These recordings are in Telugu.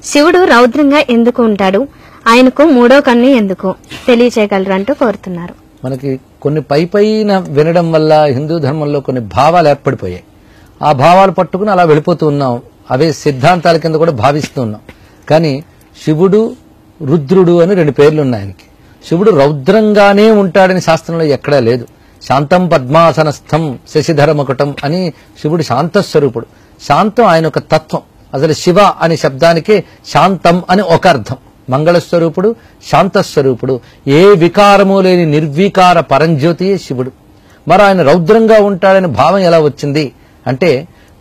శివుడు రౌద్రంగా ఎందుకు ఉంటాడు, ఆయనకు మూడో కన్ను ఎందుకు తెలియచేయగలరు అంటూ కోరుతున్నారు. మనకి కొన్ని పైన వినడం వల్ల హిందూ ధర్మంలో కొన్ని భావాలు ఏర్పడిపోయాయి. ఆ భావాలు పట్టుకుని అలా వెళ్ళిపోతూ ఉన్నాం. అవే సిద్ధాంతాల కింద కూడా భావిస్తూ ఉన్నాం. కానీ శివుడు రుద్రుడు అని రెండు పేర్లు ఉన్నాయి ఆయనకి. శివుడు రౌద్రంగానే ఉంటాడని శాస్త్రంలో ఎక్కడా లేదు. శాంతం పద్మాసనస్థం శశిధర మకుటం అని శివుడు శాంతస్వరూపుడు. శాంతం ఆయన ఒక తత్వం. అసలు శివ అనే శబ్దానికి శాంతం అని ఒక అర్థం. మంగళస్వరూపుడు, శాంతస్వరూపుడు, ఏ వికారము లేని నిర్వికార పరంజ్యోతియే శివుడు. మరి ఆయన రౌద్రంగా ఉంటాడని భావం ఎలా వచ్చింది అంటే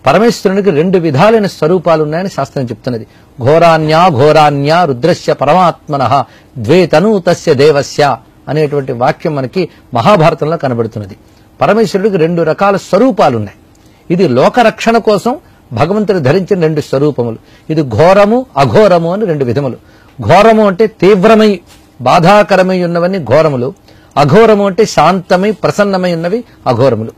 పరమేశ్వరునికి రెండు విధాలైన స్వరూపాలున్నాయని శాస్త్రం చెప్తున్నది. ఘోరాన్యా రుద్రస్య పరమాత్మనః ద్వే తను తస్య దేవస్య అనేటువంటి వాక్యం మనకి మహాభారతంలో కనబడుతున్నది. పరమేశ్వరుడికి రెండు రకాల స్వరూపాలున్నాయి. ఇది లోకరక్షణ కోసం భగవంతుడు ధరించిన రెండు స్వరూపములు. ఇది ఘోరము అఘోరము అని రెండు విధములు. ఘోరము అంటే తీవ్రమై బాధాకరమై ఉన్నవన్నీ ఘోరములు, అఘోరము అంటే శాంతమై ప్రసన్నమై ఉన్నవి అఘోరములు.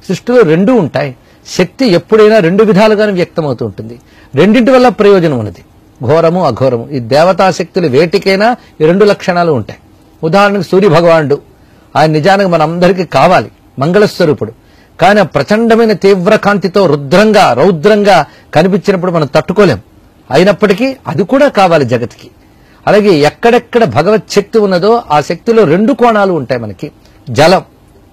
సృష్టిలో రెండూ ఉంటాయి. శక్తి ఎప్పుడైనా రెండు విధాలుగానే వ్యక్తమవుతూ ఉంటుంది. రెండింటి వల్ల ప్రయోజనం ఉన్నది, ఘోరము అఘోరము. ఈ దేవతా శక్తులు వేటికైనా ఈ రెండు లక్షణాలు ఉంటాయి. ఉదాహరణకు సూర్య భగవానుడు, ఆయన నిజానికి మనందరికీ కావాలి, మంగళస్వరూపుడు. కానీ ఆ ప్రచండమైన తీవ్ర కాంతితో రౌద్రంగా కనిపించినప్పుడు మనం తట్టుకోలేం. అయినప్పటికీ అది కూడా కావాలి జగత్కి. అలాగే ఎక్కడెక్కడ భగవత్ శక్తి ఉన్నదో ఆ శక్తిలో రెండు కోణాలు ఉంటాయి మనకి. జలం,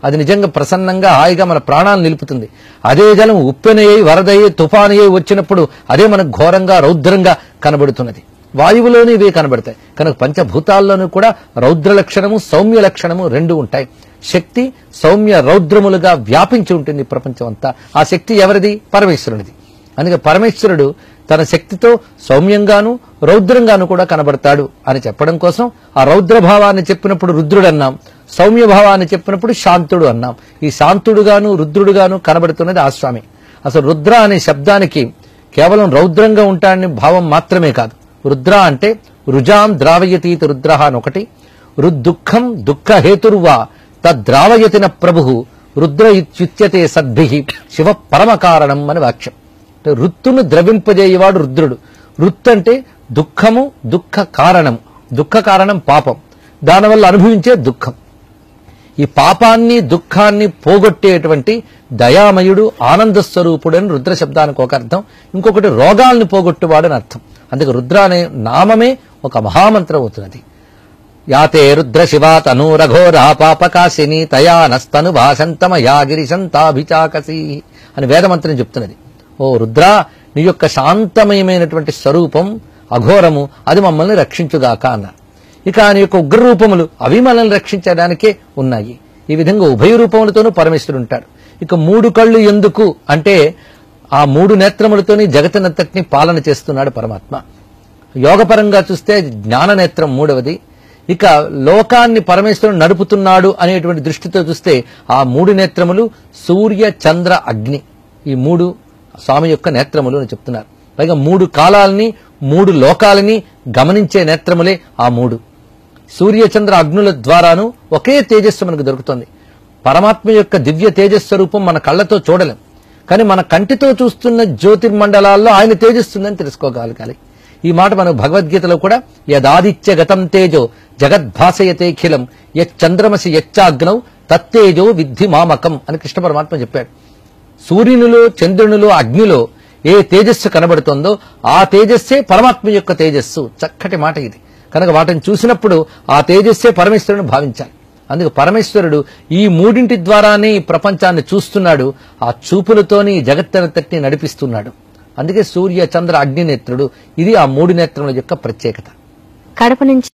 అది నిజంగా ప్రసన్నంగా హాయిగా మన ప్రాణాలను నిలుపుతుంది. అదే జలం ఉప్పెనయ్యి వరదయ్యి తుఫానయ్యి వచ్చినప్పుడు అదే మనకు ఘోరంగా రౌద్రంగా కనబడుతున్నది. వాయువులోనే ఇవే కనబడతాయి. కనుక పంచభూతాల్లోనూ కూడా రౌద్ర లక్షణము సౌమ్య లక్షణము రెండు ఉంటాయి. శక్తి సౌమ్య రౌద్రములుగా వ్యాపించి ఉంటుంది ప్రపంచం అంతా. ఆ శక్తి ఎవరిది? పరమేశ్వరునిది. అందుకే పరమేశ్వరుడు తన శక్తితో సౌమ్యంగాను రౌద్రంగాను కూడా కనబడతాడు అని చెప్పడం కోసం ఆ రౌద్రభావాన్ని చెప్పినప్పుడు రుద్రుడు అన్నాం, సౌమ్య భావాన్ని చెప్పినప్పుడు శాంతుడు అన్నాం. ఈ శాంతుడుగాను రుద్రుడుగాను కనబడుతున్నది ఆ స్వామి. అసలు రుద్ర అనే శబ్దానికి కేవలం రౌద్రంగా ఉంటాడని భావం మాత్రమే కాదు. రుద్ర అంటే రుజాం ద్రావయతీతి రుద్ర అని ఒకటి, రుద్దుఃఖం దుఃఖ హేతుర్వా తద్రావయతిన ప్రభు రుద్ర ఇత్యుచ్యతే సద్భిః శివ పరమ కారణం అని వాక్యం. రుత్తును ద్రవింపజేయవాడు రుద్రుడు. రుత్ అంటే దుఃఖము, దుఃఖ కారణము. దుఃఖ కారణం పాపం, దానివల్ల అనుభవించే దుఃఖం. ఈ పాపాన్ని దుఃఖాన్ని పోగొట్టేటువంటి దయామయుడు ఆనంద స్వరూపుడు అని రుద్ర శబ్దానికి ఒక అర్థం. ఇంకొకటి రోగాల్ని పోగొట్టువాడని అర్థం. అందుకే రుద్ర అనే నామమే ఒక మహామంత్రం అవుతున్నది. యాతే రుద్ర శివా తనూరఘోరా పాపకాశిని తయా నస్తను భాషంతమయా గిరిశంతాభిచాకసి అని వేదమంత్రం చెప్తున్నది. ఓ రుద్ర, నీ యొక్క శాంతమయమైనటువంటి స్వరూపం అఘోరము, అది మమ్మల్ని రక్షించుగాక అన్నారు. ఇక నీ యొక్క ఉగ్ర రూపములు అవి మనల్ని రక్షించడానికే ఉన్నాయి. ఈ విధంగా ఉభయ రూపములతోనూ పరమేశ్వరుడు ఉంటాడు. ఇక మూడు కళ్ళు ఎందుకు అంటే ఆ మూడు నేత్రములతోని జగతినంతటిని పాలన చేస్తున్నాడు పరమాత్మ. యోగపరంగా చూస్తే జ్ఞాన నేత్రం మూడవది. ఇక లోకాన్ని పరమేశ్వరుడు నడుపుతున్నాడు అనేటువంటి దృష్టితో చూస్తే ఆ మూడు నేత్రములు సూర్య చంద్ర అగ్ని, ఈ మూడు స్వామి యొక్క నేత్రములు అని చెప్తున్నారు. పైగా మూడు కాలాలని మూడు లోకాలని గమనించే నేత్రములే ఆ మూడు. సూర్యచంద్ర అగ్నుల ద్వారాను ఒకే తేజస్సు మనకు దొరుకుతుంది. పరమాత్మ యొక్క దివ్య తేజస్వరూపం మన కళ్ళతో చూడలేం, కానీ మన కంటితో చూస్తున్న జ్యోతిర్మండలాల్లో ఆయన తేజస్సుందని తెలుసుకోగలగాలి. ఈ మాట మనకు భగవద్గీతలో కూడా యదాదిత్య గతం తేజో జగద్భాసయతేఖిలం యచ్చంద్రమసి యచ్చాగ్నౌ తత్తేజో విద్ధి మామకం అని కృష్ణ పరమాత్మ చెప్పాడు. సూర్యునిలో చంద్రునిలో అగ్నిలో ఏ తేజస్సు కనబడుతుందో ఆ తేజస్సే పరమాత్మ యొక్క తేజస్సు. చక్కటి మాట ఇది. కనుక వాటిని చూసినప్పుడు ఆ తేజస్సే పరమేశ్వరుని భావించాలి. అందుకే పరమేశ్వరుడు ఈ మూడింటి ద్వారానే ఈ ప్రపంచాన్ని చూస్తున్నాడు. ఆ చూపులతోని జగత్తనంతటిని నడిపిస్తున్నాడు. అందుకే సూర్య చంద్ర అగ్ని నేత్రుడు. ఇది ఆ మూడు నేత్రముల యొక్క ప్రత్యేకత. కడప నుంచి